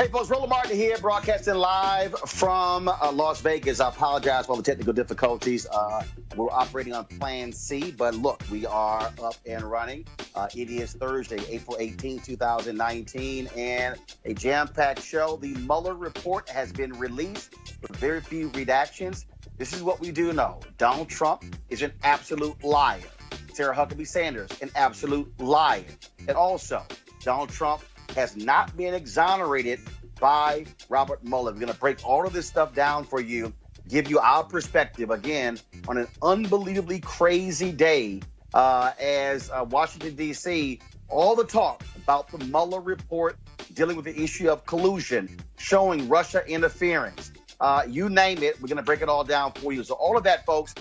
Hey, folks, Roland Martin here, broadcasting live from Las Vegas. I apologize for all the technical difficulties. We're operating on Plan C, but look, we are up and running. It is Thursday, April 18, 2019, and a jam-packed show. The Mueller report has been released with very few redactions. This is what we do know. Donald Trump is an absolute liar. Sarah Huckabee Sanders, an absolute liar. And also, Donald Trump has not been exonerated by Robert Mueller. We're going to break all of this stuff down for you, give you our perspective, again, on an unbelievably crazy day as Washington, D.C., all the talk about the Mueller report dealing with the issue of collusion, showing Russia interference. You name it, we're going to break it all down for you. So all of that, folks,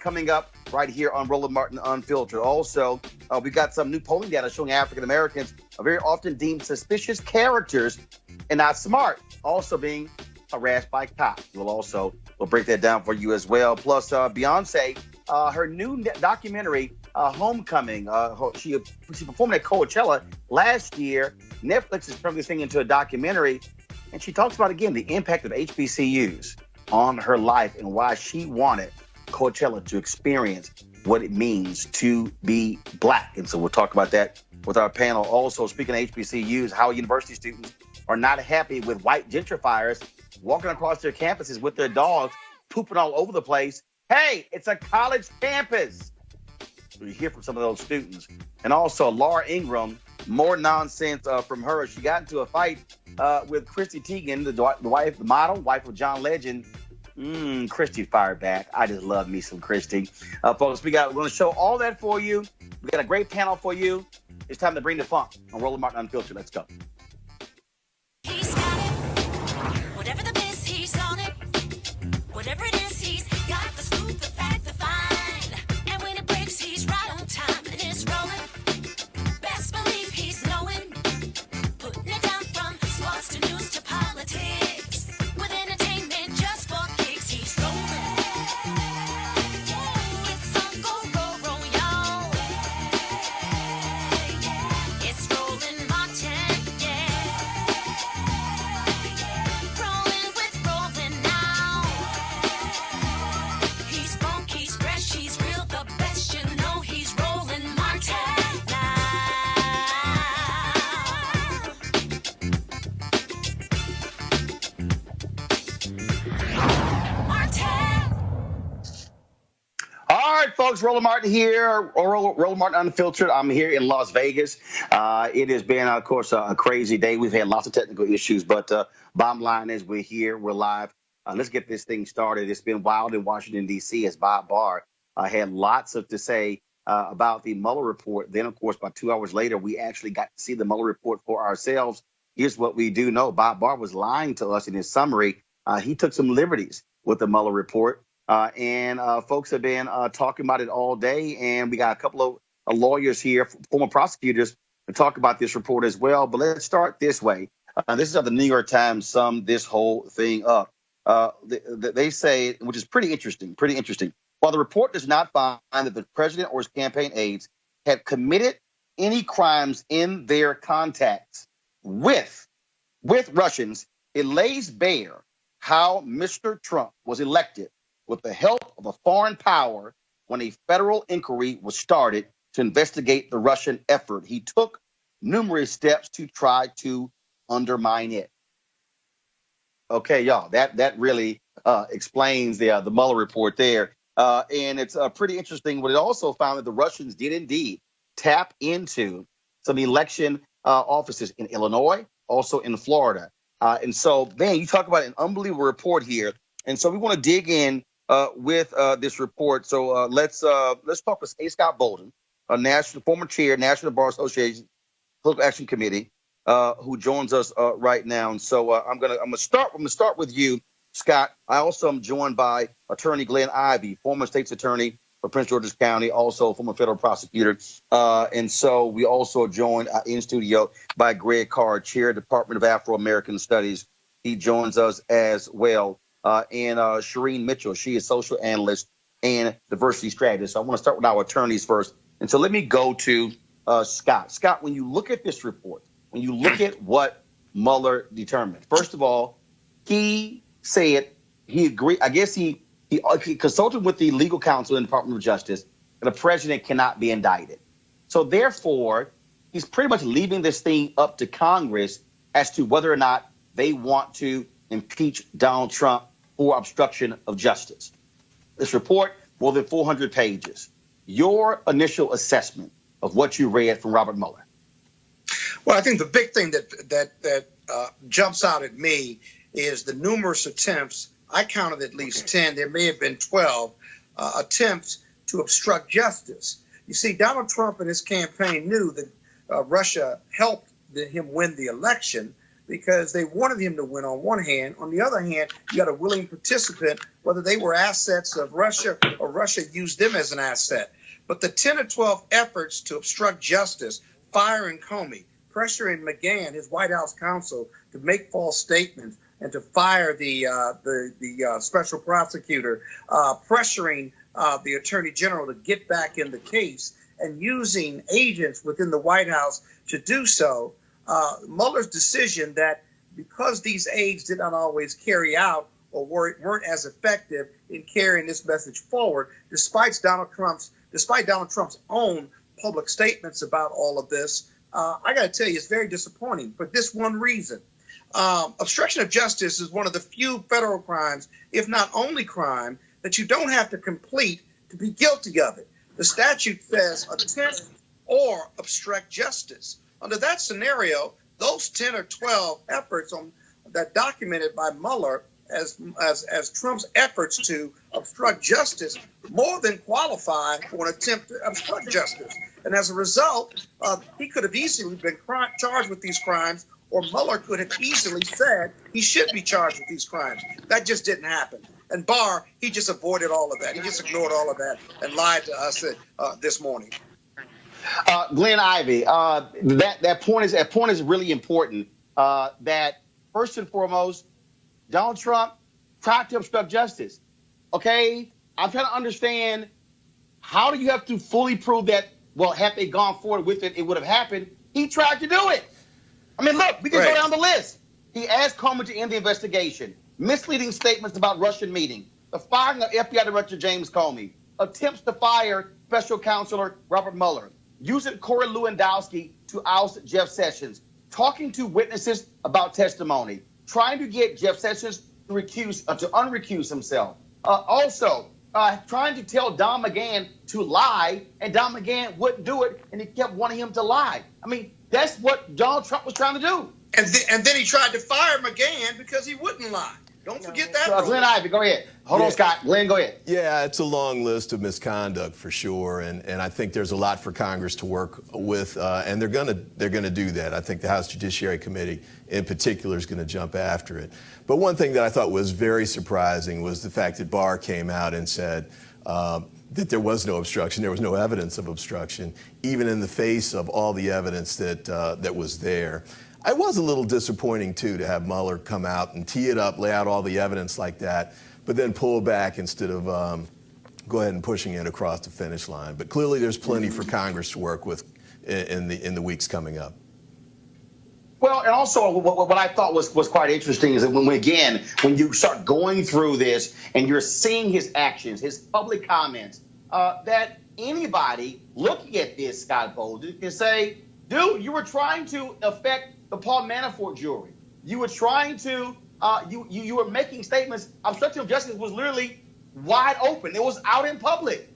coming up right here on Roland Martin Unfiltered. Also, we got some new polling data showing African Americans are very often deemed suspicious characters and not smart, also being harassed by cops. We'll break that down for you as well. Plus, Beyonce, her new documentary, Homecoming. She performed at Coachella last year. Netflix is turning this thing into a documentary, and she talks about, again, the impact of HBCUs on her life and why she wanted Coachella to experience what it means to be black. And so we'll talk about that with our panel. Also, speaking of HBCUs, how university students are not happy with white gentrifiers walking across their campuses with their dogs, pooping all over the place. Hey, it's a college campus. So you hear from some of those students. And also, Laura Ingraham, more nonsense from her. She got into a fight with Chrissy Teigen, the model, wife of John Legend. Christy fired back. I just love me some Christy. Folks, we're going to show all that for you. We got a great panel for you. It's time to bring the funk on Roland Martin Unfiltered. Let's go. He's got it. Whatever the biz, he's on it. Whatever it is, he's got the scoop, the fact, the find. And when it breaks, he's right on time and it's rolling. Best believe he's knowing. Putting it down from sports to news to politics. With entertainment just for kicks, he's rolling. It's on go, roll, y'all. It's Roland Martin, yeah. Rolling with Roland now. He's funky, he's fresh, he's real, the best, you know he's Roland Martin now. Martin. All right, folks, Roland Martin here, Roland Martin Unfiltered. I'm here in Las Vegas. It has been, of course, a crazy day. We've had lots of technical issues, but bottom line is we're here, we're live. Let's get this thing started. It's been wild in Washington, D.C. as Bob Barr had lots to say about the Mueller report. Then, of course, about 2 hours later, we actually got to see the Mueller report for ourselves. Here's what we do know. Bob Barr was lying to us in his summary. He took some liberties with the Mueller report. And folks have been talking about it all day. And we got a couple of lawyers here, former prosecutors, to talk about this report as well. But let's start this way. This is how the New York Times summed this whole thing up. They say, which is pretty interesting. While the report does not find that the president or his campaign aides had committed any crimes in their contacts with Russians, it lays bare how Mr. Trump was elected with the help of a foreign power when a federal inquiry was started to investigate the Russian effort. He took numerous steps to try to undermine it. Okay, y'all, that really explains the Mueller report there. And it's pretty interesting. But it also found that the Russians did indeed tap into some election offices in Illinois, also in Florida. And so, man, you talk about an unbelievable report here. And so we want to dig in with this report. So let's talk with A. Scott Bolden, a former chair, National Bar Association Political Action Committee, who joins us right now. And so I'm gonna start with you, Scott. I also am joined by Attorney Glenn Ivey, former state's attorney for Prince George's County, also former federal prosecutor. And so we also are joined in studio by Greg Carr, chair, Department of Afro-American Studies. He joins us as well. And Shireen Mitchell, she is social analyst and diversity strategist. So I want to start with our attorneys first. And so let me go to Scott. Scott, when you look at this report, when you look at what Mueller determined? First of all, he said he agreed. I guess he consulted with the legal counsel in the Department of Justice that the president cannot be indicted. So therefore, he's pretty much leaving this thing up to Congress as to whether or not they want to impeach Donald Trump for obstruction of justice. This report, more than 400 pages. Your initial assessment of what you read from Robert Mueller. Well, I think the big thing that jumps out at me is the numerous attempts. I counted at least 10. There may have been 12 attempts to obstruct justice. You see, Donald Trump and his campaign knew that Russia helped him win the election because they wanted him to win on one hand. On the other hand, you got a willing participant, whether they were assets of Russia or Russia used them as an asset. But the 10 or 12 efforts to obstruct justice, firing Comey, pressuring McGahn, his White House counsel, to make false statements and to fire the special prosecutor, pressuring the attorney general to get back in the case, and using agents within the White House to do so. Mueller's decision that because these aides did not always carry out or weren't as effective in carrying this message forward, despite Donald Trump's own public statements about all of this, I got to tell you, it's very disappointing for this one reason. Obstruction of justice is one of the few federal crimes, if not only crime, that you don't have to complete to be guilty of it. The statute says attempt or obstruct justice. Under that scenario, those 10 or 12 efforts that documented by Mueller as Trump's efforts to obstruct justice more than qualify for an attempt to obstruct justice. And as a result, he could have easily been charged with these crimes, or Mueller could have easily said he should be charged with these crimes. That just didn't happen. And Barr, he just avoided all of that. He just ignored all of that and lied to us this morning. Glenn Ivey, that point is really important. That first and foremost, Donald Trump tried to obstruct justice. Okay, I'm trying to understand, how do you have to fully prove that? Well, had they gone forward with it, it would have happened. He tried to do it. I mean, look, we can go down the list. He asked Comey to end the investigation. Misleading statements about Russian meeting. The firing of FBI Director James Comey. Attempts to fire Special Counselor Robert Mueller. Using Corey Lewandowski to oust Jeff Sessions. Talking to witnesses about testimony. Trying to get Jeff Sessions to unrecuse himself. Also, trying to tell Don McGahn to lie, and Don McGahn wouldn't do it, and he kept wanting him to lie. I mean, that's what Donald Trump was trying to do. And then he tried to fire McGahn because he wouldn't lie. Don't forget that. Glenn Ivey, go ahead. Hold on, Scott. Glenn, go ahead. Yeah, it's a long list of misconduct for sure, and I think there's a lot for Congress to work with, and they're gonna do that. I think the House Judiciary Committee in particular is going to jump after it. But one thing that I thought was very surprising was the fact that Barr came out and said that there was no obstruction, there was no evidence of obstruction, even in the face of all the evidence that was there. It was a little disappointing, too, to have Mueller come out and tee it up, lay out all the evidence like that, but then pull back instead of go ahead and pushing it across the finish line. But clearly there's plenty for Congress to work with in the weeks coming up. Well, and also what I thought was quite interesting is that when you start going through this and you're seeing his actions, his public comments, that anybody looking at this, Scott Bolden, can say, dude, you were trying to affect the Paul Manafort jury. You were trying to, you were making statements. Obstruction of justice was literally wide open. It was out in public.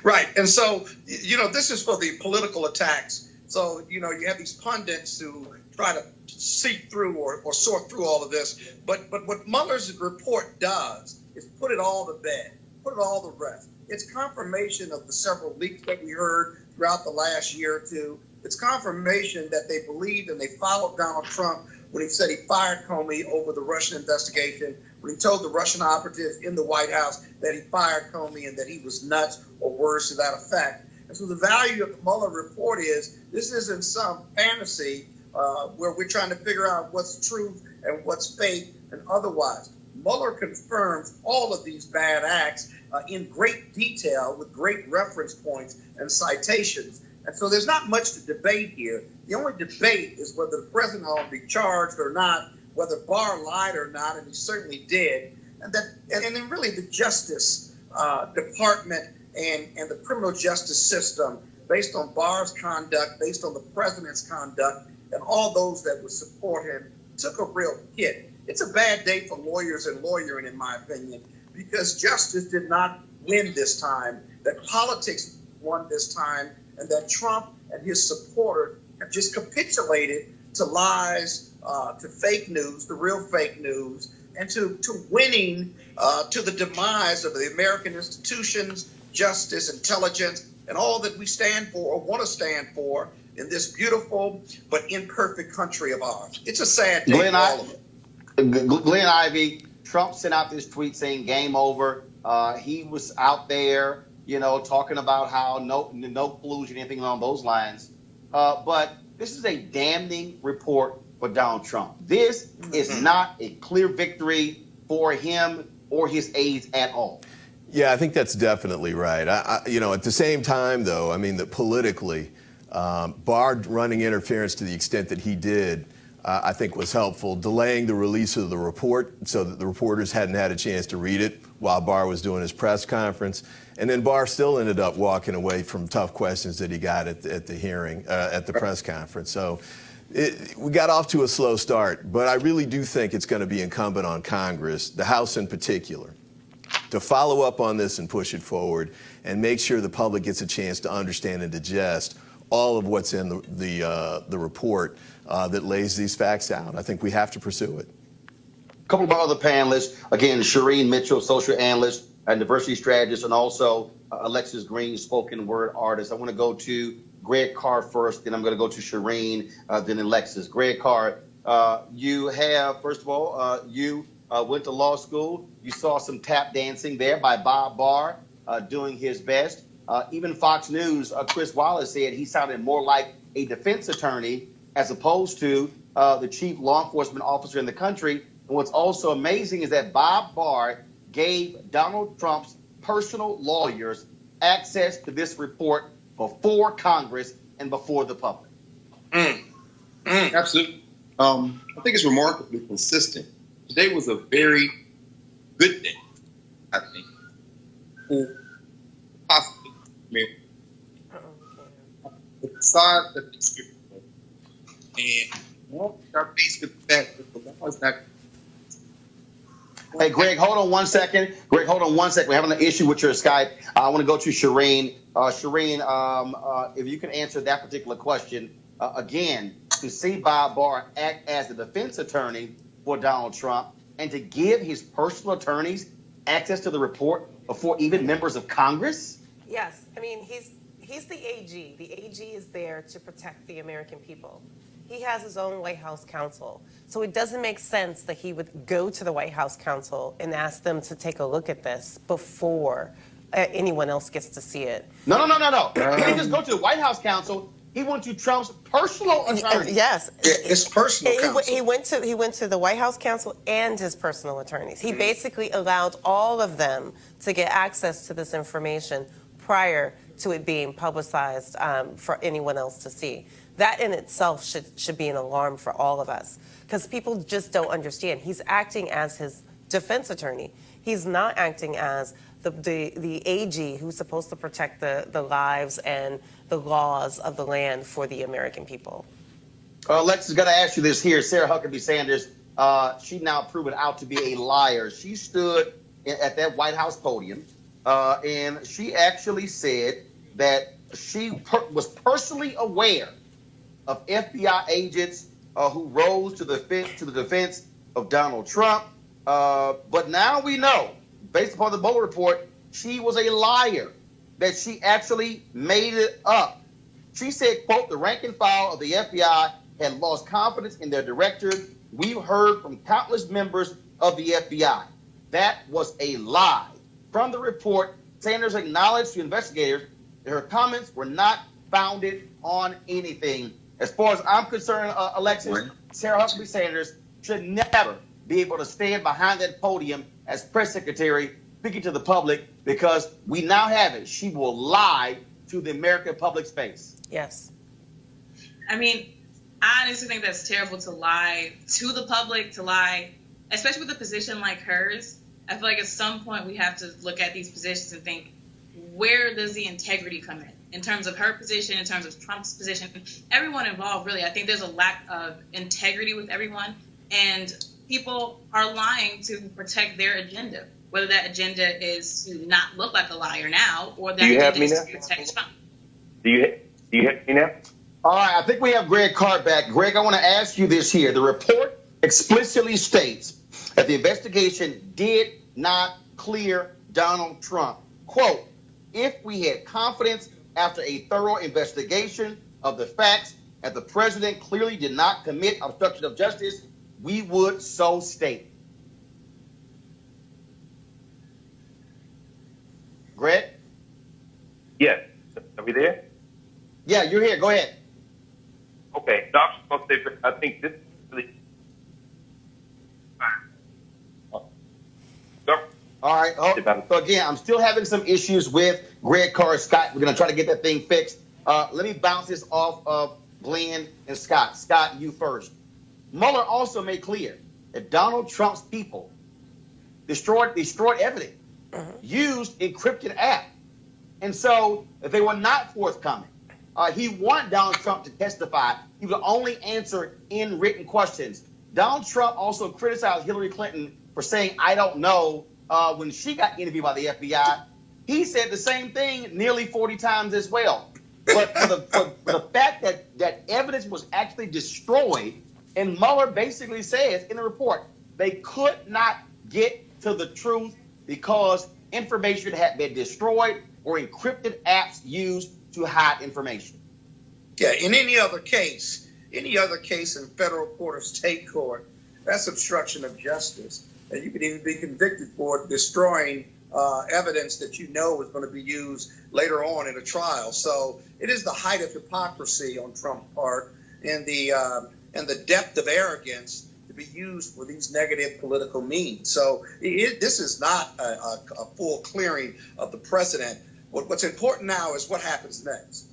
Right. And so, this is for the political attacks. So, you have these pundits who try to seek through or sort through all of this. But what Mueller's report does is put it all to bed, put it all to rest. It's confirmation of the several leaks that we heard throughout the last year or two. It's confirmation that they believed and they followed Donald Trump when he said he fired Comey over the Russian investigation, when he told the Russian operatives in the White House that he fired Comey and that he was nuts or words to that effect. And so the value of the Mueller report is this isn't some fantasy where we're trying to figure out what's truth and what's fake and otherwise. Mueller confirms all of these bad acts in great detail with great reference points and citations. And so there's not much to debate here. The only debate is whether the president ought to be charged or not, whether Barr lied or not, and he certainly did. And then really the Justice Department and the criminal justice system, based on Barr's conduct, based on the president's conduct, and all those that would support him, took a real hit. It's a bad day for lawyers and lawyering, in my opinion, because justice did not win this time, that politics won this time, and that Trump and his supporters have just capitulated to lies, to fake news, the real fake news, and to winning, to the demise of the American institutions, justice, intelligence, and all that we stand for or want to stand for in this beautiful but imperfect country of ours. It's a sad day for all of it. Glenn Ivey, Trump sent out this tweet saying game over. He was out there, talking about how no collusion, anything along those lines. But this is a damning report for Donald Trump. This is not a clear victory for him or his aides at all. Yeah, I think that's definitely right. At the same time, though, that politically, Barr running interference to the extent that he did, I think was helpful, delaying the release of the report so that the reporters hadn't had a chance to read it while Barr was doing his press conference. And then Barr still ended up walking away from tough questions that he got at the hearing, at the press conference. So we got off to a slow start, but I really do think it's going to be incumbent on Congress, the House in particular, to follow up on this and push it forward and make sure the public gets a chance to understand and digest all of what's in the report that lays these facts out. I think we have to pursue it. A couple of our other panelists, again, Shireen Mitchell, social analyst and diversity strategist, and also Alexis Green, spoken word artist. I want to go to Greg Carr first, then I'm going to go to Shireen, then Alexis. Greg Carr, you have, first of all, you went to law school. You saw some tap dancing there by Bob Barr doing his best. Even Fox News, Chris Wallace said he sounded more like a defense attorney as opposed to the chief law enforcement officer in the country. And what's also amazing is that Bob Barr gave Donald Trump's personal lawyers access to this report before Congress and before the public. Absolutely. I think it's remarkably consistent. Today was a very good day, I think, for possibly America. Besides the district, and our faced with the fact that the law is not. Hey, Greg, hold on one second. We're having an issue with your Skype. I want to go to Shireen. Shireen, if you can answer that particular question. Again, to see Bob Barr act as the defense attorney for Donald Trump and to give his personal attorneys access to the report before even members of Congress? Yes. He's the AG. The AG is there to protect the American people. He has his own White House counsel. So it doesn't make sense that he would go to the White House counsel and ask them to take a look at this before anyone else gets to see it. No. He didn't just go to the White House counsel. He went to Trump's personal attorney. Yes. His personal counsel. He went to the White House counsel and his personal attorneys. He basically allowed all of them to get access to this information prior to it being publicized for anyone else to see. That in itself should be an alarm for all of us, because people just don't understand. He's acting as his defense attorney. He's not acting as the AG who's supposed to protect the lives and the laws of the land for the American people. Lex is going to ask you this here. Sarah Huckabee Sanders, she now proven out to be a liar. She stood at that White House podium, and she actually said that she was personally aware of FBI agents who rose to the defense of Donald Trump. But now we know, based upon the Mueller report, she was a liar, that she actually made it up. She said, quote, "The rank and file of the FBI had lost confidence in their directors. We've heard from countless members of the FBI." That was a lie. From the report, Sanders acknowledged to investigators that her comments were not founded on anything. As far as I'm concerned, Alexis, Sarah Huckabee Sanders should never be able to stand behind that podium as press secretary speaking to the public, because we now have it. She will lie to the American public's face. Yes. I mean, I honestly think that's terrible to lie to the public, to lie, especially with a position like hers. I feel like at some point we have to look at these positions and think, where does the integrity come in terms of her position, in terms of Trump's position, everyone involved, really. I think there's a lack of integrity with everyone, and people are lying to protect their agenda, whether that agenda is to not look like a liar now, or that agenda is to protect Trump. Do you have me now? All right, I think we have Greg Carr back. Greg, I want to ask you this here. The report explicitly states that the investigation did not clear Donald Trump. Quote, if we had confidence after a thorough investigation of the facts that the president clearly did not commit obstruction of justice, we would so state. Greg? Yes. Are we there? Yeah, you're here. Go ahead. Okay. Dr. I think this is really All right. So again, I'm still having some issues with Greg Carr, Scott. We're going to try to get that thing fixed. Let me bounce this off of Glenn and Scott. Scott, you first. Mueller also made clear that Donald Trump's people destroyed evidence, used encrypted app. And so they were not forthcoming. He wanted Donald Trump to testify. He would only answer in written questions. Donald Trump also criticized Hillary Clinton for saying, I don't know, when she got interviewed by the FBI. He said the same thing nearly 40 times as well. But for the fact that evidence was actually destroyed, and Mueller basically says in the report, they could not get to the truth because information had been destroyed or encrypted apps used to hide information. Yeah, in any other case in federal court or state court, that's obstruction of justice. And you could even be convicted for destroying evidence that you know is going to be used later on in a trial. So it is the height of hypocrisy on Trump's part and the depth of arrogance to be used for these negative political means. So this is not a full clearing of the president. What's important now is what happens next.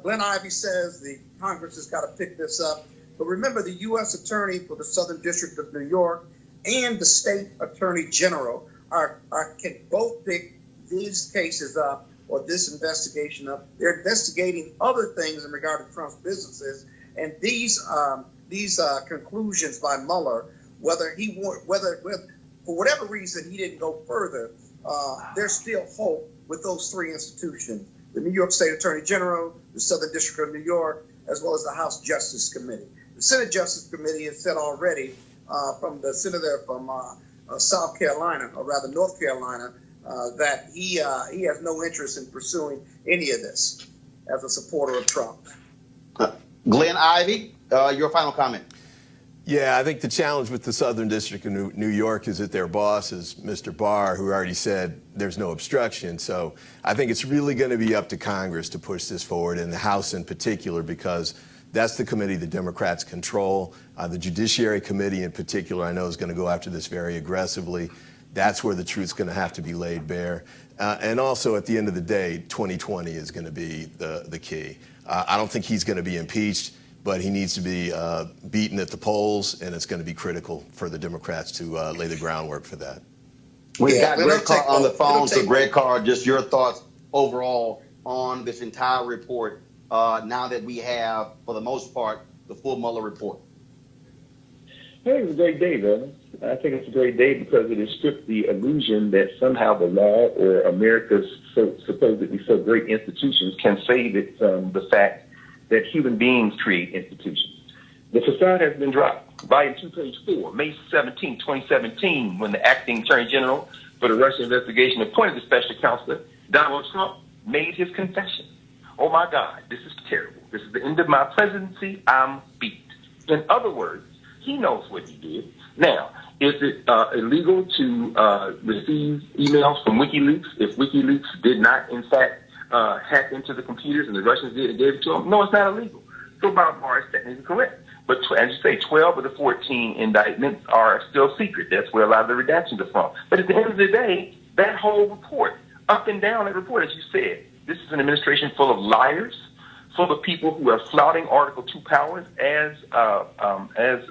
Glenn Ivey says the Congress has got to pick this up. But remember, the U.S. Attorney for the Southern District of New York and the State Attorney General can both pick these cases up or this investigation up. They're investigating other things in regard to Trump's businesses, and these conclusions by Mueller, whether for whatever reason he didn't go further, there's still hope with those three institutions: the New York State Attorney General, the Southern District of New York, as well as the House Justice Committee. The Senate Justice Committee has said already, from the senator from South Carolina, or rather North Carolina, that he has no interest in pursuing any of this as a supporter of Trump. Glenn Ivey, your final comment. Yeah, I think the challenge with the Southern District of New York is that their boss is Mr. Barr, who already said there's no obstruction. So I think it's really going to be up to Congress to push this forward, and the House in particular, because that's the committee the Democrats control. The Judiciary Committee in particular, I know, is going to go after this very aggressively. That's where the truth's going to have to be laid bare. And also, at the end of the day, 2020 is going to be the key. I don't think he's going to be impeached, but he needs to be beaten at the polls, and it's going to be critical for the Democrats to lay the groundwork for that. We've got Greg Carr on the phone. So, Greg Carr, just your thoughts overall on this entire report now that we have, for the most part, the full Mueller report. Hey, it was a great day, brother. I think it's a great day because it has stripped the illusion that somehow the law or America's supposedly so great institutions can save it from the fact that human beings create institutions. The facade has been dropped. Volume 2, page 4, May 17, 2017, when the acting Attorney General for the Russia investigation appointed the special counselor, Donald Trump, made his confession. Oh my God, this is terrible. This is the end of my presidency. I'm beat. In other words, he knows what he did. Now, is it illegal to receive emails from WikiLeaks if WikiLeaks did not, in fact, hack into the computers and the Russians did and gave it to them? No, it's not illegal. So Bob Barr is technically correct. But as you say, 12 of the 14 indictments are still secret. That's where a lot of the redactions are from. But at the end of the day, that whole report, up and down that report, as you said, this is an administration full of liars, for the people who are flouting Article 2 powers, as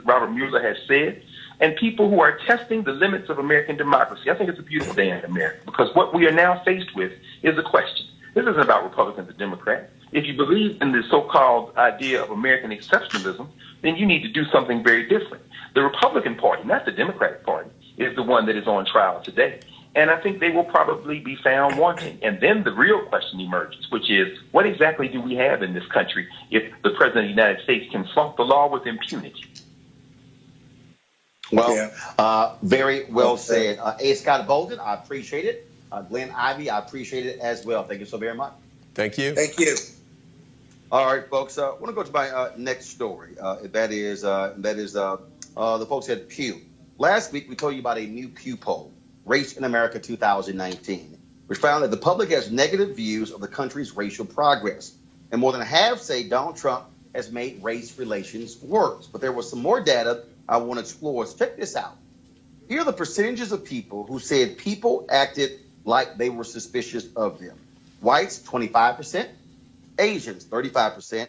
Robert Mueller has said, and people who are testing the limits of American democracy. I think it's a beautiful day in America, because what we are now faced with is a question. This isn't about Republicans and Democrats. If you believe in the so-called idea of American exceptionalism, then you need to do something very different. The Republican Party, not the Democratic Party, is the one that is on trial today. And I think they will probably be found wanting. And then the real question emerges, which is, what exactly do we have in this country if the President of the United States can flunk the law with impunity? Well, very well said. A. Scott Bolden, I appreciate it. Glenn Ivey, I appreciate it as well. Thank you so very much. Thank you. Thank you. All right, folks. I want to go to my next story. That is the folks at Pew. Last week, we told you about a new Pew poll, Race in America 2019, which found that the public has negative views of the country's racial progress. And more than half say Donald Trump has made race relations worse. But there was some more data I want to explore. So check this out. Here are the percentages of people who said people acted like they were suspicious of them. Whites, 25%. Asians, 35%.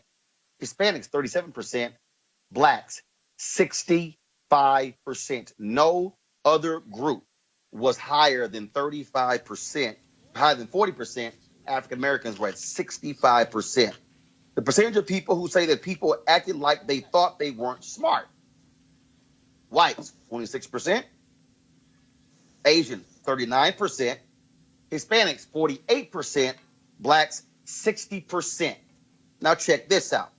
Hispanics, 37%. Blacks, 65%. No other group was higher than 35%, higher than 40%. African Americans were at 65%. The percentage of people who say that people acted like they thought they weren't smart. Whites, 26%. Asians, 39%. Hispanics, 48%. Blacks, 60%. Now check this out.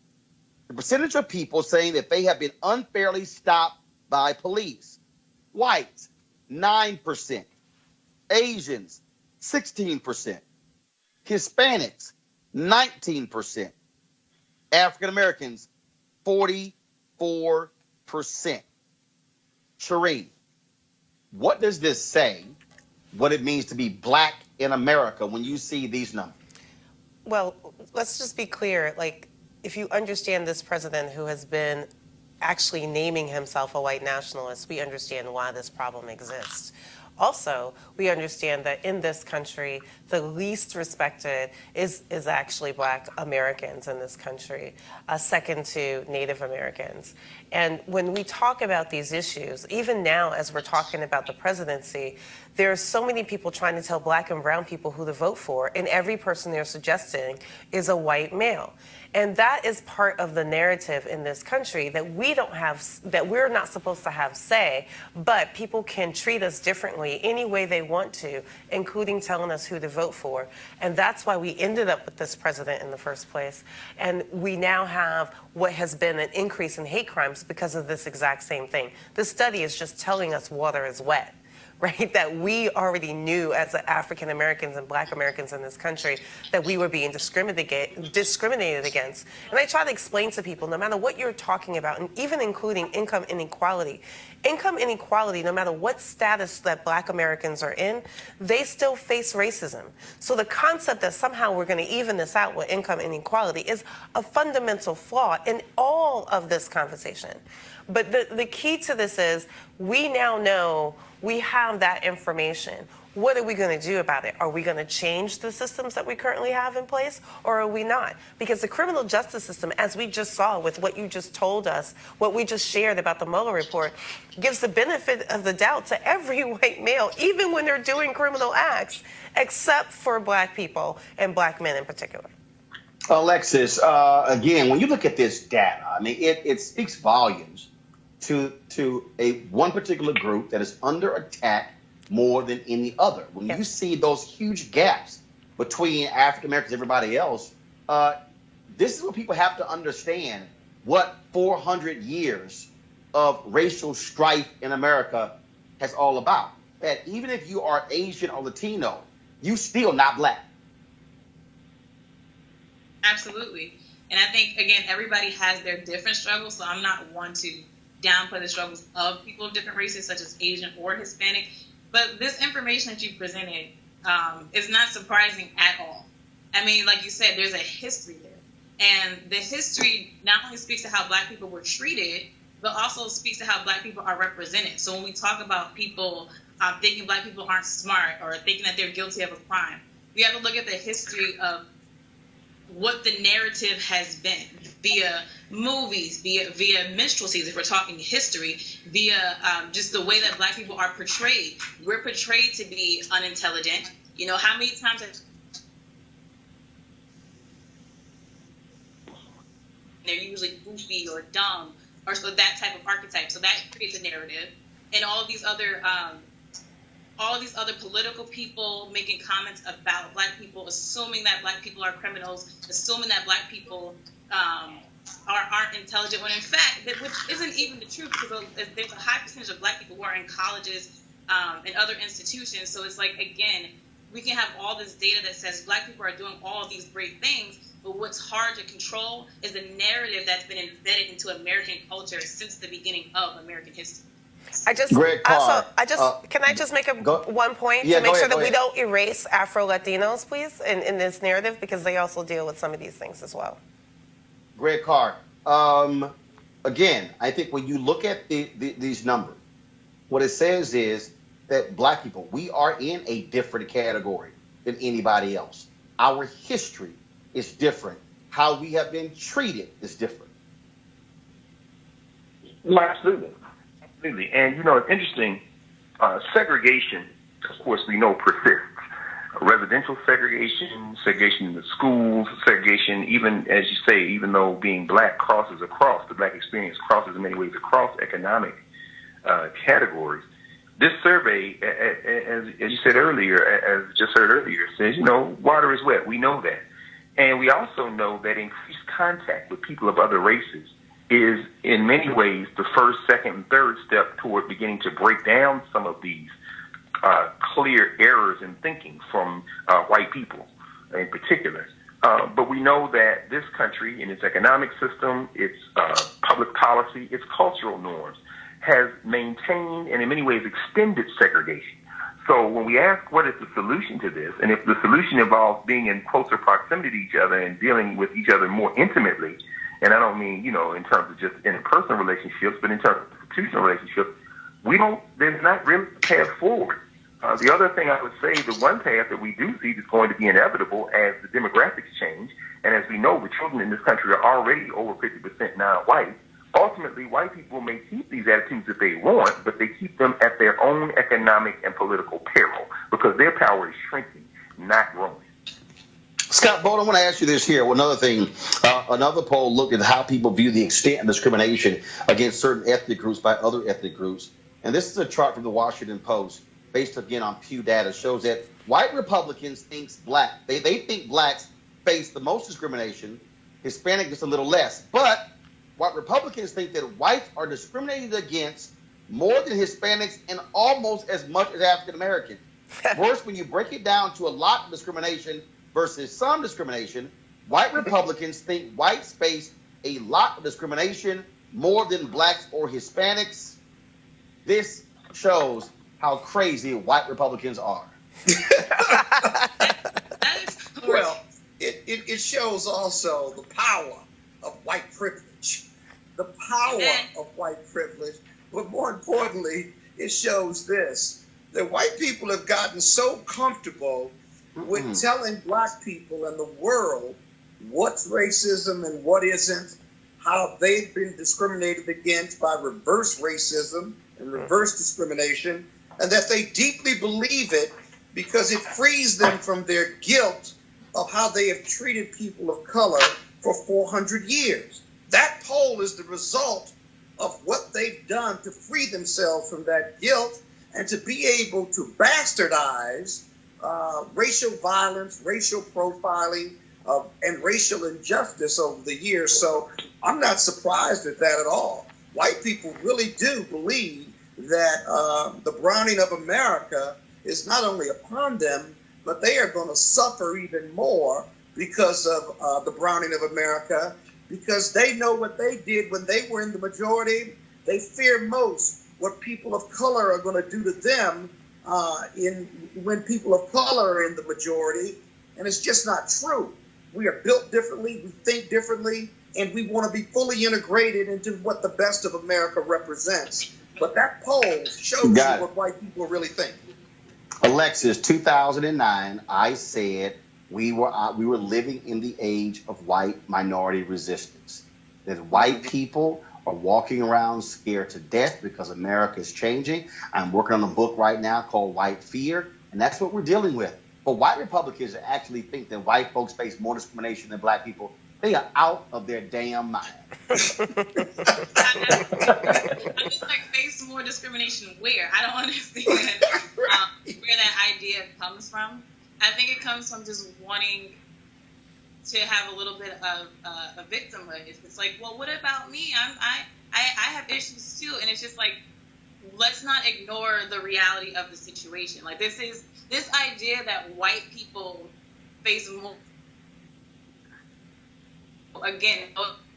The percentage of people saying that they have been unfairly stopped by police. Whites, 9%. Asians, 16%. Hispanics, 19%. African Americans, 44%. Shireen, what does this say, what it means to be black in America when you see these numbers? Well, let's just be clear. Like, if you understand this president who has been actually naming himself a white nationalist, we understand why this problem exists. Also, we understand that in this country, the least respected is actually Black Americans in this country, second to Native Americans. And when we talk about these issues, even now as we're talking about the presidency, there are so many people trying to tell Black and brown people who to vote for, and every person they're suggesting is a white male. And that is part of the narrative in this country, that we don't have, that we're not supposed to have say, but people can treat us differently any way they want to, including telling us who to vote for. And that's why we ended up with this president in the first place. And we now have what has been an increase in hate crimes because of this exact same thing. This study is just telling us water is wet. Right, that we already knew as African Americans and Black Americans in this country that we were being discriminated against. And I try to explain to people, no matter what you're talking about, and even including income inequality, no matter what status that Black Americans are in, they still face racism. So the concept that somehow we're going to even this out with income inequality is a fundamental flaw in all of this conversation. But the key to this is we now know we have that information. What are we going to do about it? Are we going to change the systems that we currently have in place, or are we not? Because the criminal justice system, as we just saw with what you just told us, what we just shared about the Mueller report, gives the benefit of the doubt to every white male, even when they're doing criminal acts, except for Black people and Black men in particular. Alexis, again, when you look at this data, I mean, it speaks volumes to one particular group that is under attack more than any other. When you see those huge gaps between African Americans and everybody else, this is what people have to understand what 400 years of racial strife in America has all about. That even if you are Asian or Latino, you still not Black. Absolutely. And I think, again, everybody has their different struggles, so I'm not one to downplay the struggles of people of different races, such as Asian or Hispanic. But this information that you presented is not surprising at all. I mean, like you said, there's a history there. And the history not only speaks to how Black people were treated, but also speaks to how Black people are represented. So when we talk about people thinking Black people aren't smart or thinking that they're guilty of a crime, we have to look at the history of what the narrative has been via movies, via minstrelsies, if we're talking history, via just the way that Black people are portrayed. We're portrayed to be unintelligent. You know, how many times they're usually goofy or dumb, or so that type of archetype. So that creates a narrative, and all of these other political people making comments about Black people, assuming that Black people are criminals, assuming that Black people aren't intelligent, when in fact, which isn't even the truth, because there's a high percentage of Black people who are in colleges and other institutions. So it's like, again, we can have all this data that says Black people are doing all of these great things, but what's hard to control is the narrative that's been embedded into American culture since the beginning of American history. Can I just make one point to make sure that we don't erase Afro-Latinos, please, in this narrative, because they also deal with some of these things as well. Greg Carr. Again, I think when you look at these numbers, what it says is that Black people, we are in a different category than anybody else. Our history is different. How we have been treated is different. Well, absolutely. Absolutely. And, you know, it's interesting. Segregation, of course, we know persists. Residential segregation, segregation in the schools, segregation, even, as you say, even though being Black crosses across, the Black experience crosses in many ways across economic categories. This survey, as you said earlier, as just heard earlier, says, you know, water is wet. We know that. And we also know that increased contact with people of other races is in many ways the first, second, and third step toward beginning to break down some of these clear errors in thinking from white people in particular. But we know that this country, in its economic system, its public policy, its cultural norms, has maintained and in many ways extended segregation. So when we ask what is the solution to this, and if the solution involves being in closer proximity to each other and dealing with each other more intimately, and I don't mean, you know, in terms of just interpersonal relationships, but in terms of institutional relationships, there's not really a path forward. The other thing I would say, the one path that we do see is going to be inevitable as the demographics change, and as we know, the children in this country are already over 50% non-white. Ultimately, white people may keep these attitudes that they want, but they keep them at their own economic and political peril because their power is shrinking, not growing. Scott Bolt, I want to ask you this here. Another thing, another poll looked at how people view the extent of discrimination against certain ethnic groups by other ethnic groups. And this is a chart from the Washington Post, based again on Pew data, shows that white Republicans think they think Blacks face the most discrimination, Hispanic just a little less. But white Republicans think that whites are discriminated against more than Hispanics and almost as much as African Americans. Worse, when you break it down to a lot of discrimination versus some discrimination, white Republicans think whites face a lot of discrimination more than Blacks or Hispanics. This shows how crazy white Republicans are. Well, it shows also the power of white privilege. The power of white privilege. But more importantly, it shows this, that white people have gotten so comfortable with telling Black people and the world what's racism and what isn't, how they've been discriminated against by reverse racism and reverse discrimination, and that they deeply believe it because it frees them from their guilt of how they have treated people of color for 400 years. That poll is the result of what they've done to free themselves from that guilt and to be able to bastardize racial violence, racial profiling, and racial injustice over the years. So I'm not surprised at that at all. White people really do believe that the browning of America is not only upon them, but they are going to suffer even more because of the browning of America, because they know what they did when they were in the majority. They fear most what people of color are going to do to them when people of color are in the majority, and it's just not true. We are built differently, we think differently, and we want to be fully integrated into what the best of America represents. But that poll shows you what white people really think. Alexis, 2009, I said we were living in the age of white minority resistance. That white people are walking around scared to death because America is changing. I'm working on a book right now called White Fear, and that's what we're dealing with. But white Republicans that actually think that white folks face more discrimination than black people, they are out of their damn mind. I just like face more discrimination where? I don't understand where that idea comes from. I think it comes from just wanting to have a little bit of a victimhood. It's like, well, what about me? I have issues too, and it's just like, let's not ignore the reality of the situation. Like this idea that white people face more, again,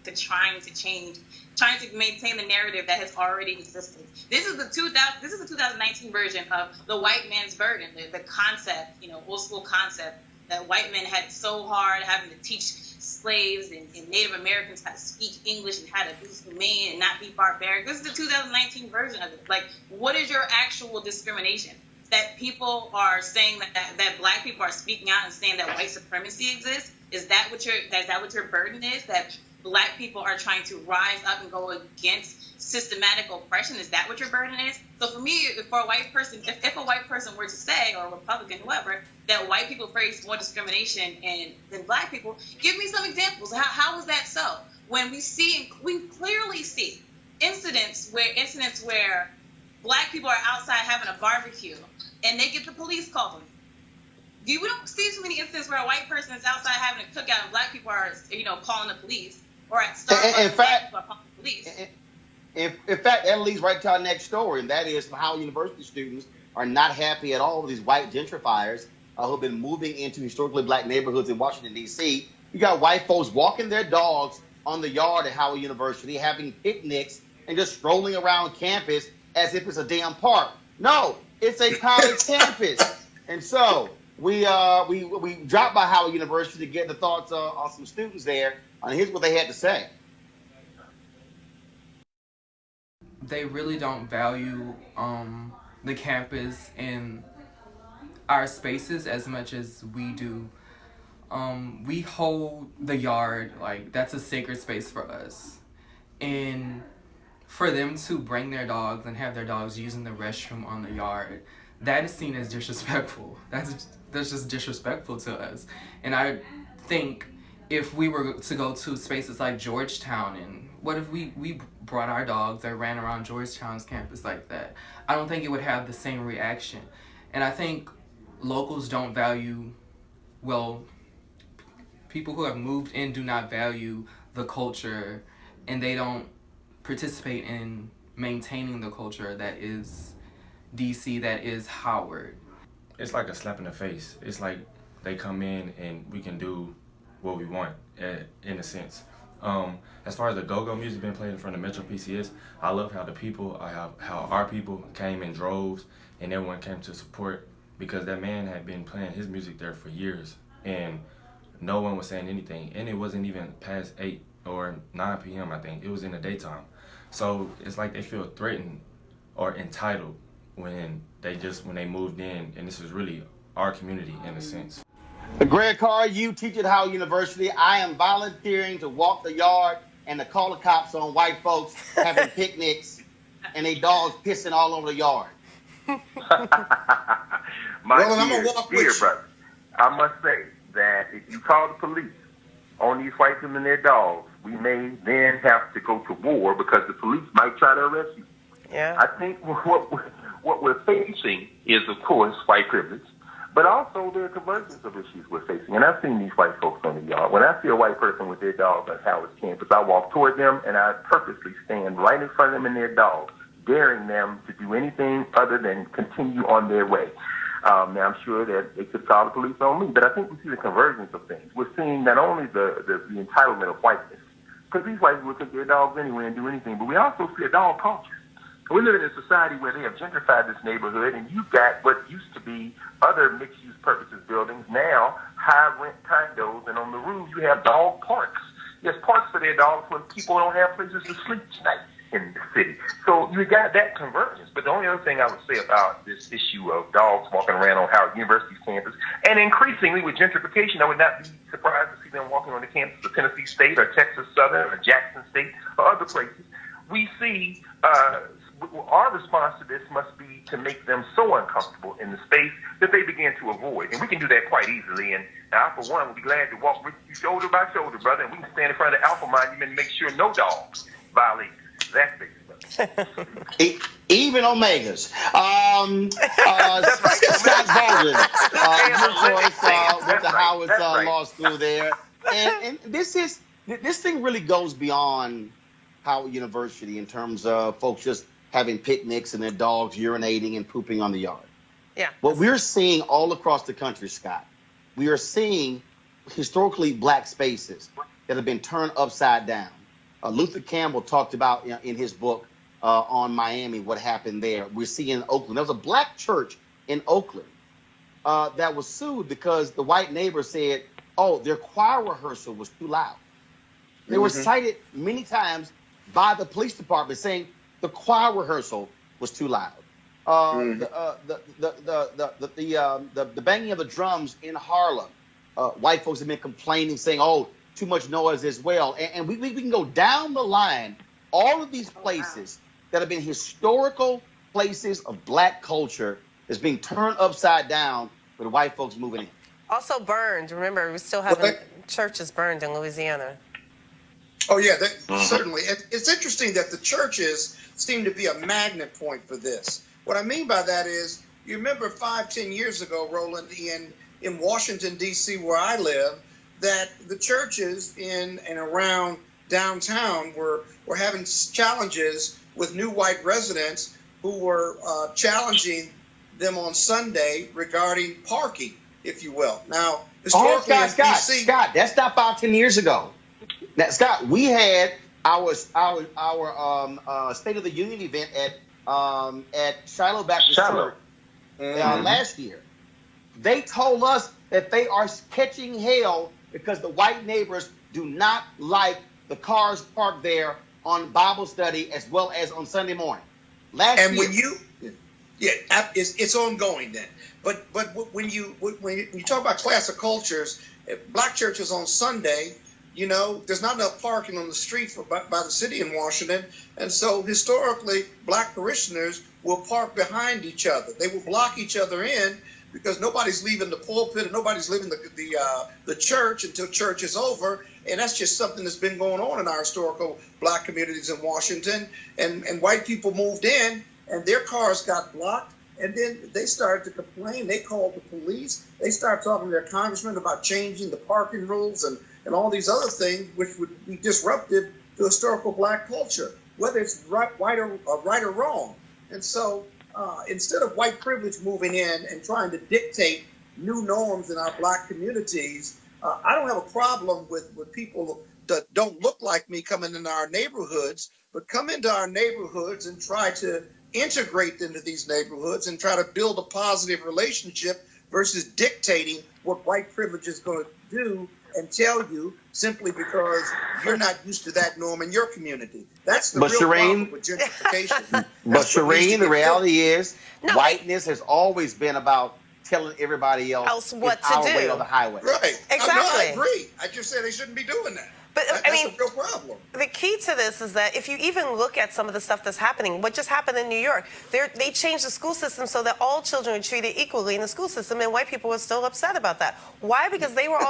to trying to maintain the narrative that has already existed. This is the 2019 version of the white man's burden, the concept, old school concept that white men had so hard having to teach slaves and Native Americans how to speak English and how to be humane and not be barbaric. This is the 2019 version of it. Like, what is your actual discrimination? That people are saying that black people are speaking out and saying that white supremacy exists? Is that what your burden is? That black people are trying to rise up and go against systematic oppression? Is that what your burden is? So for me, for a white person, if a white person were to say, or a Republican, whoever, that white people face more discrimination than black people, give me some examples. How is that so? When we clearly see incidents where black people are outside having a barbecue and they get the police called them. We don't see too many instances where a white person is outside having a cookout and black people are, calling the police, or at Starbucks, black people are calling the police. In fact, that leads right to our next story, and that is how university students are not happy at all with these white gentrifiers who have been moving into historically black neighborhoods in Washington, D.C. You got white folks walking their dogs on the yard at Howard University, having picnics, and just strolling around campus as if it's a damn park. No, it's a college campus. And so we dropped by Howard University to get the thoughts on some students there. And here's what they had to say. They really don't value the campus and our spaces as much as we do. We hold the yard, like that's a sacred space for us. And for them to bring their dogs and have their dogs using the restroom on the yard, that is seen as disrespectful. That's just disrespectful to us. And I think if we were to go to spaces like Georgetown, and what if we brought our dogs that ran around Georgetown's campus like that? I don't think it would have the same reaction. And I think locals don't value, people who have moved in do not value the culture, and they don't participate in maintaining the culture that is DC, that is Howard. It's like a slap in the face. It's like they come in and we can do what we want, in a sense. As far as the go-go music being played in front of Metro PCS, I love how our people came in droves and everyone came to support, because that man had been playing his music there for years and no one was saying anything, and it wasn't even past 8 or 9 p.m. I think. It was in the daytime. So it's like they feel threatened or entitled when they moved in, and this is really our community in a sense. Greg Carr, you teach at Howard University. I am volunteering to walk the yard and to call the cops on white folks having picnics and they dogs pissing all over the yard. Dear brother, I must say that if you call the police on these white women and their dogs, we may then have to go to war because the police might try to arrest you. Yeah. I think what we're facing is, of course, white privilege, but also there are convergence of issues we're facing. And I've seen these white folks on the yard. When I see a white person with their dog on Howard's campus, I walk toward them and I purposely stand right in front of them and their dog, daring them to do anything other than continue on their way. Now, I'm sure that they could call the police on me, but I think we see the convergence of things. We're seeing not only the entitlement of whiteness, because these white people take their dogs anywhere and do anything, but we also see a dog culture. We live in a society where they have gentrified this neighborhood, and you've got what used to be other mixed-use purposes buildings, now high-rent condos, and on the roof you have dog parks. There's parks for their dogs when people don't have places to sleep tonight. in the city. So you got that convergence. But the only other thing I would say about this issue of dogs walking around on Howard University's campus, and increasingly with gentrification, I would not be surprised to see them walking on the campus of Tennessee State or Texas Southern or Jackson State or other places. We see our response to this must be to make them so uncomfortable in the space that they begin to avoid. And we can do that quite easily. And I, for one, would be glad to walk with you shoulder by shoulder, brother, and we can stand in front of the Alpha Monument and make sure no dogs violate that space. Even Omegas. Scott Baldwin, your choice with the Howard Law School there. And this thing really goes beyond Howard University in terms of folks just having picnics and their dogs urinating and pooping on the yard. Yeah. What we're seeing all across the country, Scott, we are seeing historically black spaces that have been turned upside down. Luther Campbell talked about in his book on Miami what happened there. We're seeing in Oakland. There was a black church in Oakland that was sued because the white neighbor said, oh, their choir rehearsal was too loud. They were cited many times by the police department saying the choir rehearsal was too loud. The banging of the drums in Harlem, white folks have been complaining, saying, oh, too much noise as well. And we can go down the line, all of these places that have been historical places of black culture is being turned upside down with white folks moving in. Also burned. Remember, we still have churches burned in Louisiana. Oh, yeah, certainly. It's interesting that the churches seem to be a magnet point for this. What I mean by that is, you remember 5-10 years ago, Roland, in Washington, D.C., where I live, that the churches in and around downtown were having challenges with new white residents who were challenging them on Sunday regarding parking, if you will. Now, historically in D.C. Scott, that's not 5-10 years ago. Now, Scott, we had our State of the Union event at Shiloh Baptist Church last year. They told us that they are catching hell because the white neighbors do not like the cars parked there on Bible study as well as on Sunday morning. It's ongoing then. But when you talk about class of cultures, black churches on Sunday, there's not enough parking on the street by the city in Washington. And so historically, black parishioners will park behind each other. They will block each other in because nobody's leaving the pulpit and nobody's leaving the church until church is over. And that's just something that's been going on in our historical black communities in Washington. And white people moved in and their cars got blocked. And then they started to complain. They called the police. They started talking to their congressman about changing the parking rules and all these other things, which would be disruptive to historical black culture, whether it's right or wrong. And so instead of white privilege moving in and trying to dictate new norms in our black communities, I don't have a problem with people that don't look like me coming into our neighborhoods, but come into our neighborhoods and try to integrate into these neighborhoods and try to build a positive relationship versus dictating what white privilege is going to do and tell you simply because you're not used to that norm in your community. That's the real problem with gentrification. But Shireen, the reality is whiteness has always been about telling everybody else what to do. Way on the highway. Right. Exactly. I agree. I just said they shouldn't be doing that. But that's a real problem. The key to this is that if you even look at some of the stuff that's happening, what just happened in New York, they changed the school system so that all children are treated equally in the school system, and white people were still upset about that. Why? Because they were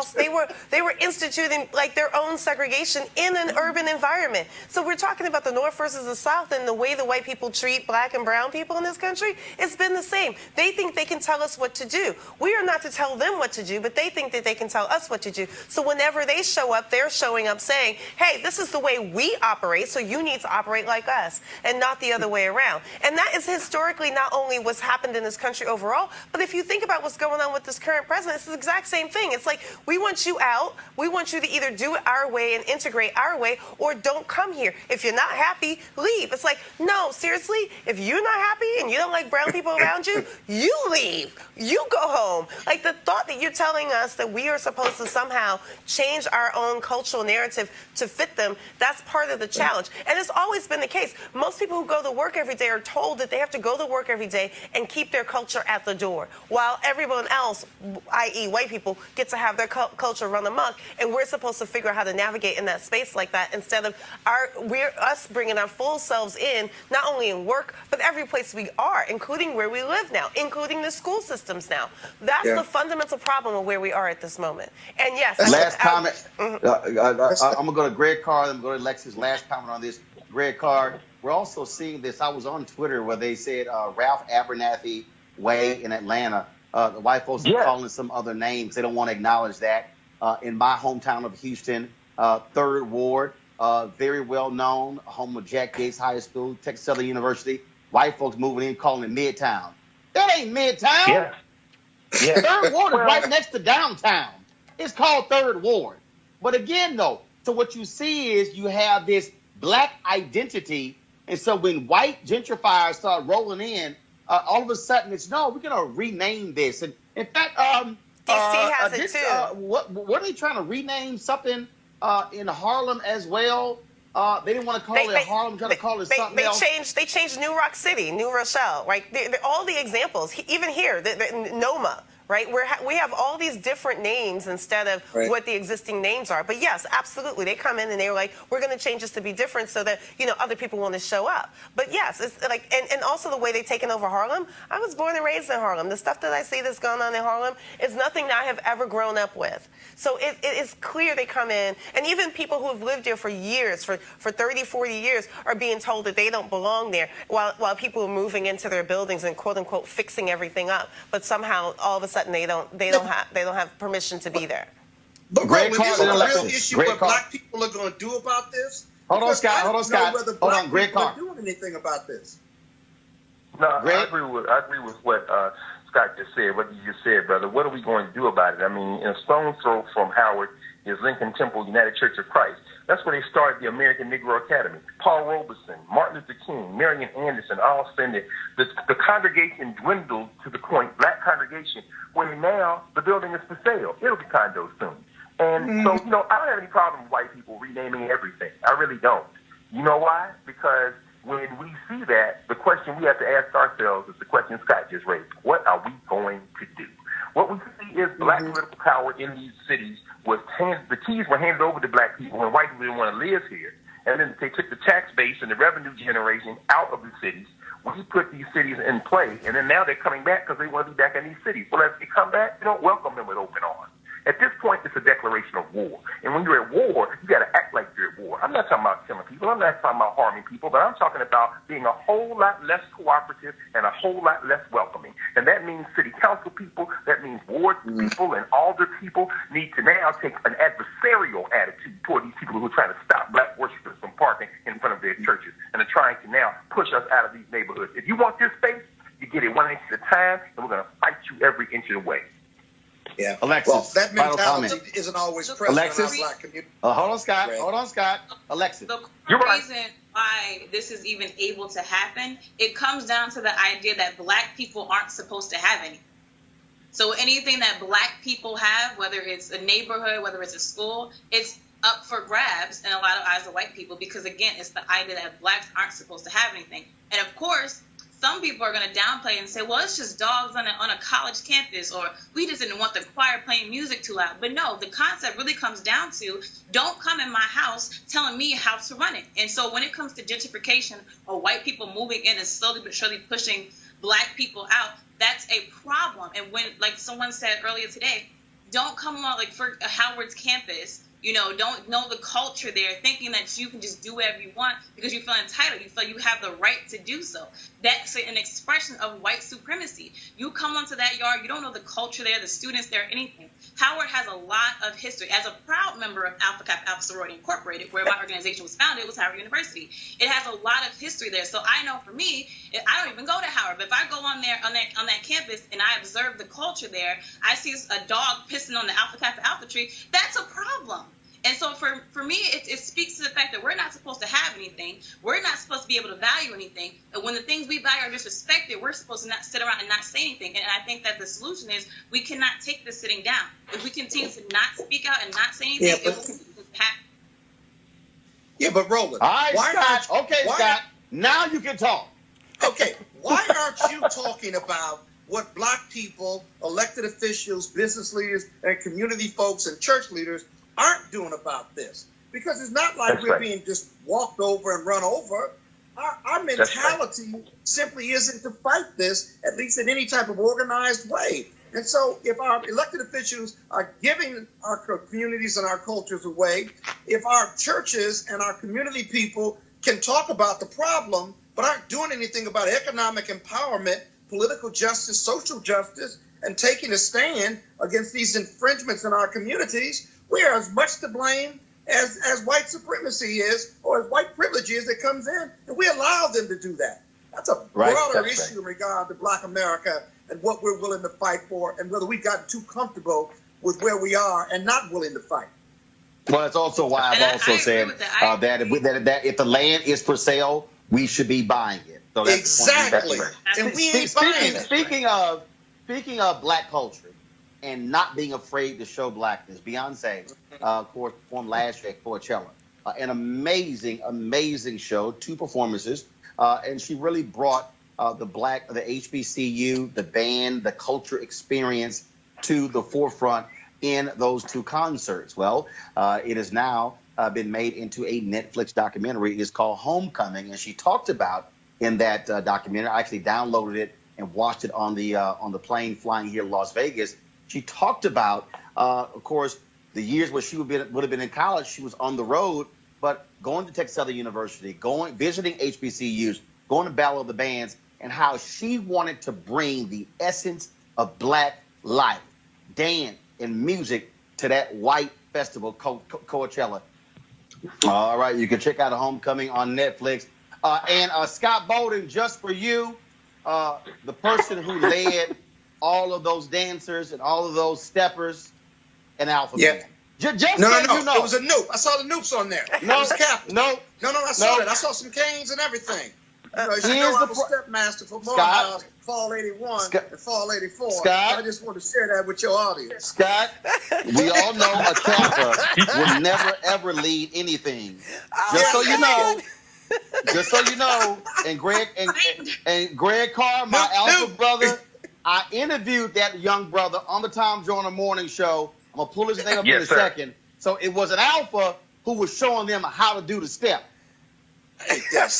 instituting like their own segregation in an urban environment. So we're talking about the North versus the South, and the way the white people treat black and brown people in this country, it's been the same. They think they can tell us what to do. We are not to tell them what to do, but they think that they can tell us what to do. So whenever they show up, they're showing up saying, hey, this is the way we operate, so you need to operate like us, and not the other way around. And that is historically not only what's happened in this country overall, but if you think about what's going on with this current president, it's the exact same thing. It's like, we want you out, we want you to either do it our way and integrate our way, or don't come here. If you're not happy, leave. It's like, no, seriously, if you're not happy and you don't like brown people around you, you leave. You go home. Like, the thought that you're telling us that we are supposed to somehow change our own cultural narrative narrative to fit them, that's part of the challenge. And it's always been the case. Most people who go to work every day are told that they have to go to work every day and keep their culture at the door, while everyone else, i.e. white people, get to have their culture run amok, and we're supposed to figure out how to navigate in that space like that instead of us bringing our full selves in, not only in work, but every place we are, including where we live now, including the school systems now. That's the fundamental problem of where we are at this moment. And yes, last comment. I'm gonna go to Greg Carr. I'm going to go to Alexis. Last comment on this, Greg Carr. We're also seeing this. I was on Twitter where they said Ralph Abernathy Way in Atlanta. The white folks are calling some other names. They don't want to acknowledge that. In my hometown of Houston, 3rd Ward, very well known, home of Jack Yates High School, Texas Southern University. White folks moving in, calling it Midtown. That ain't Midtown. Yeah. 3rd Ward is right next to downtown. It's called 3rd Ward. But again, though, so what you see is you have this black identity. And so when white gentrifiers start rolling in, all of a sudden it's, no, we're going to rename this. And in fact, DC has it too. What are they trying to rename something in Harlem as well? They didn't want to call it Harlem, trying to call it something else. They changed New Rock City, New Rochelle, right? All the examples, even here, Noma, right? We have all these different names instead of what the existing names are. But yes, absolutely, they come in and they're like, we're going to change this to be different so that other people want to show up. But yes, it's like, and also the way they've taken over Harlem. I was born and raised in Harlem. The stuff that I see that's going on in Harlem is nothing that I have ever grown up with. So it is clear they come in, and even people who have lived here for years, for 30, 40 years, are being told that they don't belong there, while people are moving into their buildings and quote unquote fixing everything up. But somehow all of a sudden they don't have permission to be there. But Greg, there's a real issue what black people are going to do about this. Hold on, Scott. Hold on, Greg Carr. Doing anything about this? No, I agree with what Scott just said, what you just said, brother. What are we going to do about it? I mean, in a stone's throw from Howard is Lincoln Temple United Church of Christ. That's where they started the American Negro Academy. Paul Robeson, Martin Luther King, Marion Anderson, all saying that the congregation dwindled to the point, black congregation, where now the building is for sale. It'll be condos soon. And so, I don't have any problem with white people renaming everything. I really don't. You know why? Because when we see that, the question we have to ask ourselves is the question Scott just raised. What are we going to do? What we see is black political power in these cities the keys were handed over to black people when white people didn't want to live here. And then they took the tax base and the revenue generation out of the cities. We put these cities in play, and then now they're coming back because they want to be back in these cities. Well, as they come back, you don't welcome them with open arms. At this point, it's a declaration of war. And when you're at war, you got to act like you're at war. I'm not talking about killing people. I'm not talking about harming people. But I'm talking about being a whole lot less cooperative and a whole lot less welcoming. And that means city council people, that means ward people and alder people need to now take an adversarial attitude toward these people who are trying to stop black worshipers from parking in front of their churches and are trying to now push us out of these neighborhoods. If you want this space, you get it 1 inch at a time, and we're going to fight you every inch of the way. Yeah, Alexis, well, that mentality isn't always present Alexis, in our black community. Hold on, Scott. Alexis. The reason why this is even able to happen, it comes down to the idea that black people aren't supposed to have anything. So anything that black people have, whether it's a neighborhood, whether it's a school, it's up for grabs in a lot of eyes of white people because, again, it's the idea that blacks aren't supposed to have anything. And, of course, some people are going to downplay and say, well, it's just dogs on a college campus, or we just didn't want the choir playing music too loud. But no, the concept really comes down to don't come in my house telling me how to run it. And so when it comes to gentrification or white people moving in and slowly but surely pushing black people out, that's a problem. And when, like someone said earlier today, don't come on like for Howard's campus, don't know the culture there, thinking that you can just do whatever you want because you feel entitled. You feel you have the right to do so. That's an expression of white supremacy. You come onto that yard, you don't know the culture there, the students there, anything. Howard has a lot of history. As a proud member of Alpha Kappa Alpha Sorority Incorporated, where my organization was founded, it was Howard University. It has a lot of history there. So I know for me, I don't even go to Howard, but if I go on there on that campus and I observe the culture there, I see a dog pissing on the Alpha Kappa Alpha tree, that's a problem. And so for me, it speaks to the fact that we're not supposed to have anything. We're not supposed to be able to value anything. And when the things we value are disrespected, we're supposed to not sit around and not say anything. And I think that the solution is we cannot take this sitting down. If we continue to not speak out and not say anything, it will happen. Yeah, but Roland, All right, why Scott. aren't Okay, why, Scott. Now you can talk. Okay, why aren't you talking about what black people, elected officials, business leaders, and community folks and church leaders aren't doing about this? Because it's not like we're being just walked over and run over. Our mentality simply isn't to fight this, at least in any type of organized way. And so if our elected officials are giving our communities and our cultures away, if our churches and our community people can talk about the problem, but aren't doing anything about economic empowerment, political justice, social justice, and taking a stand against these infringements in our communities, we are as much to blame as white supremacy is, or as white privilege is that comes in, and we allow them to do that. That's a broader issue in regard to Black America and what we're willing to fight for, and whether we've gotten too comfortable with where we are and not willing to fight. Well, that's also why I've also said that if the land is for we should be buying it. So that's exactly. And we ain't buying it. Speaking of black culture and not being afraid to show blackness, Beyonce, of course, performed last year at Coachella. An amazing show, 2 performances, and she really brought the HBCU, the band, the culture experience to the forefront in those 2 concerts. Well, it has now been made into a Netflix documentary. It is called Homecoming, and she talked about in that documentary. I actually downloaded it and watched it on the plane flying here to Las Vegas. She talked about, of course, the years where she would have been in college. She was on the road, but going to Texas Southern University, visiting HBCUs, going to Battle of the Bands, and how she wanted to bring the essence of black life, dance, and music to that white festival, Coachella. All right, you can check out Homecoming on Netflix. And Scott Bolden, just for you, the person who led all of those dancers and all of those steppers and Alpha Band. Just no. You know. It was a Noop. I saw the Noops on there. No, it was Captain. No, I saw it. I saw some canes and everything. I was stepmaster for Morehouse, Fall 81 and Fall 84. Scott, I just want to share that with your audience. Scott, we all know a Kappa will never, ever lead anything. Just so you know, and Greg Carr, my alpha brother, I interviewed that young brother on the Tom Joyner Morning Show. I'm going to pull his name up in a second. So it was an alpha who was showing them how to do the step. He had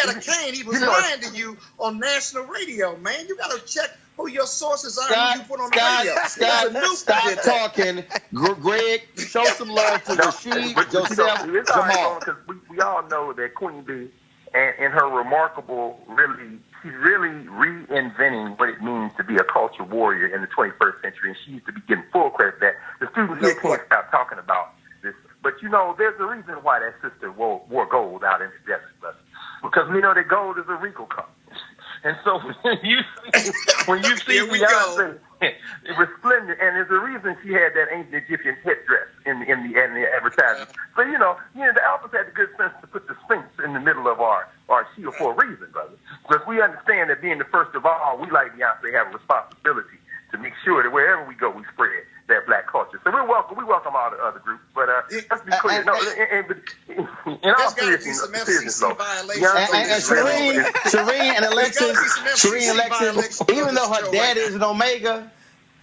a cane. He was lying to you on national radio, man. You got to check who your sources are who you put on the radio. Stop talking. Greg, show some love to Rashid, Joseph, Jamal. Because we all know that Queen Bee and her remarkable, she's really reinventing what it means to be a culture warrior in the 21st century, and she used to be getting full credit for that. The students can't stop talking about this. But, there's a reason why that sister wore gold out in the desert. Because we know that gold is a regal color. And so when you see Beyonce, it was splendid. And there's a reason she had that ancient Egyptian headdress in the advertising. So, the Alphas had the good sense to put the Sphinx in the middle of our shield for a reason, brother. Because we understand that being the first of all, we like Beyonce have a responsibility to make sure that wherever we go, we spread that black culture. So we welcome all the other groups, but let's be clear. In all seriousness, Shireen and Alexis, even though her dad is an Omega,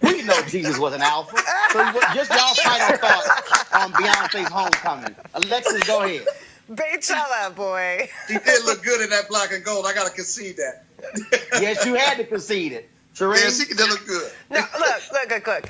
we know Jesus was an Alpha. So just y'all final thoughts on Beyonce's Homecoming. Alexis, go ahead. Beychella, boy. She did look good in that black and gold. I got to concede that. Yes, you had to concede it. Yeah, she did look good. No, look.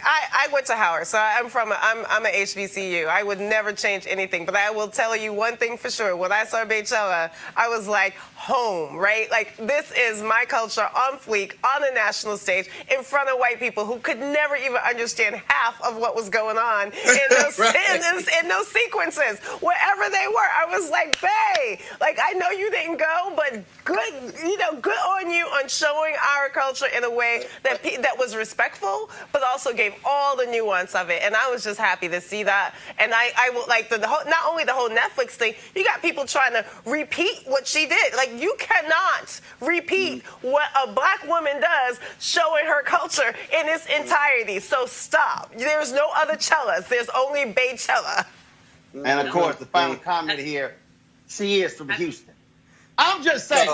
I went to Howard, so I'm a HBCU. I would never change anything, but I will tell you one thing for sure. When I saw Beychella, I was like, home, right? Like, this is my culture on fleek, on the national stage, in front of white people who could never even understand half of what was going on in those, in those sequences. Wherever they were, I was like, bae, like, I know you didn't go, but good, good on you on showing our culture in a way that was respectful, but also gave all the nuance of it. And I was just happy to see that. And I will like not only the whole Netflix thing, you got people trying to repeat what she did. Like, you cannot repeat what a black woman does showing her culture in its entirety. So stop. There's no other cellas. There's only Beychella. And of course, the final comment here, she is from Houston. I'm just saying.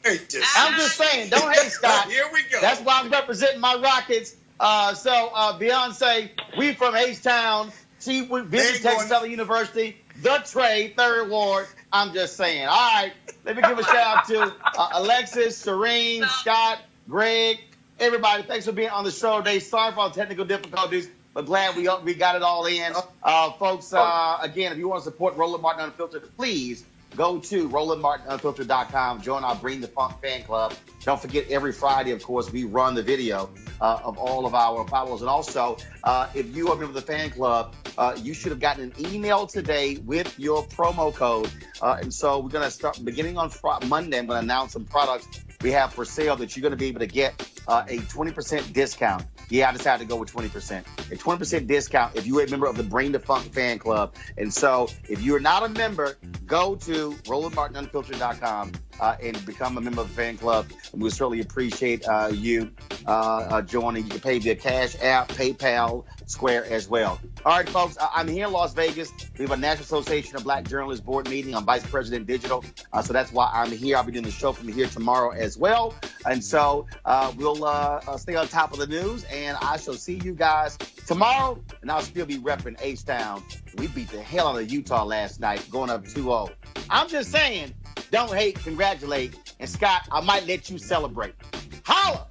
I'm just saying. Don't hate Scott. Here we go. That's why I'm representing my Rockets. Beyonce, we from H-Town. She visited Texas Southern University, the trade, 3rd Ward. I'm just saying. All right, let me give a shout out to Alexis, Serene, Scott, Greg, everybody. Thanks for being on the show today. Sorry for all the technical difficulties, but glad we got it all in. Folks, again, if you want to support Roland Martin Unfiltered, please go to RolandMartinUnfiltered.com. Join our Bring the Funk fan club. Don't forget, every Friday, of course, we run the video of all of our followers. And also, if you are a member of the fan club, you should have gotten an email today with your promo code. And so we're going to start beginning on Monday. I'm going to announce some products we have for sale that you're going to be able to get a 20% discount. Yeah, I decided to go with 20%. A 20% discount if you're a member of the Bring the Funk fan club. And so if you're not a member, go to RolandMartinUnfiltered.com and become a member of the fan club. And we certainly appreciate you joining. You can pay via Cash App, PayPal, Square as well. All right, folks, I'm here in Las Vegas. We have a National Association of Black Journalists board meeting. I'm Vice President Digital, so that's why I'm here. I'll be doing the show from here tomorrow as well. And so we'll stay on top of the news, and I shall see you guys tomorrow, and I'll still be repping H-Town. We beat the hell out of Utah last night, going up 2-0. I'm just saying, don't hate, congratulate. And Scott, I might let you celebrate. Holla!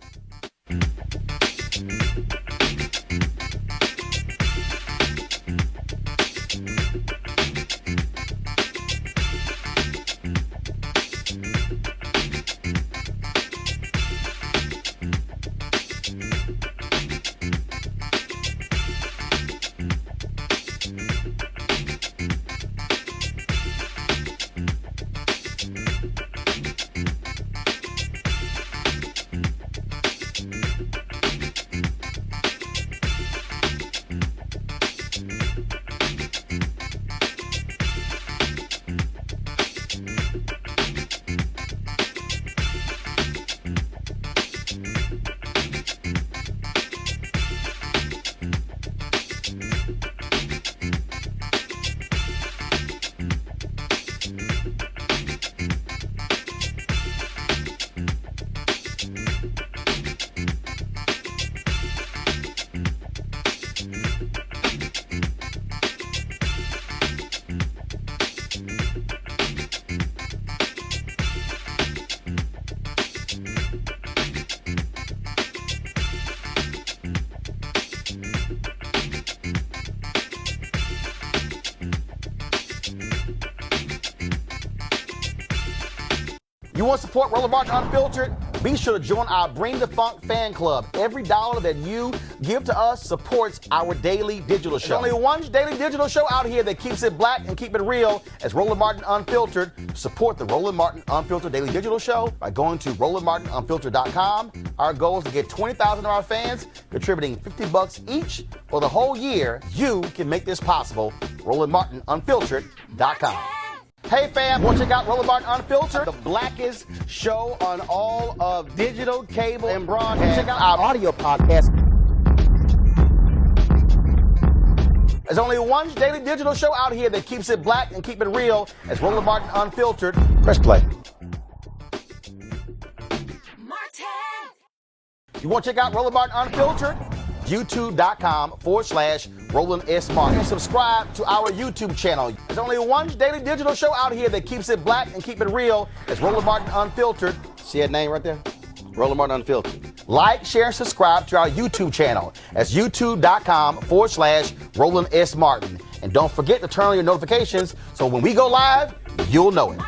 You want to support Roland Martin Unfiltered? Be sure to join our Bring the Funk fan club. Every dollar that you give to us supports our daily digital show. There's only one daily digital show out here that keeps it black and keep it real as Roland Martin Unfiltered. Support the Roland Martin Unfiltered daily digital show by going to RolandMartinUnfiltered.com. Our goal is to get 20,000 of our fans contributing $50 each for the whole year. You can make this possible. RolandMartinUnfiltered.com. Hey fam, want to check out Roland Martin Unfiltered, the blackest show on all of digital, cable, and broadcast. Check out our audio podcast. There's only one daily digital show out here that keeps it black and keep it real as Roland Martin Unfiltered. Press play. You want to check out Roland Martin Unfiltered? YouTube.com/Roland S. Martin. And subscribe to our YouTube channel. There's only one daily digital show out here that keeps it black and keep it real. It's Roland Martin Unfiltered. See that name right there? Roland Martin Unfiltered. Like, share, and subscribe to our YouTube channel. That's YouTube.com/Roland S. Martin. And don't forget to turn on your notifications so when we go live, you'll know it.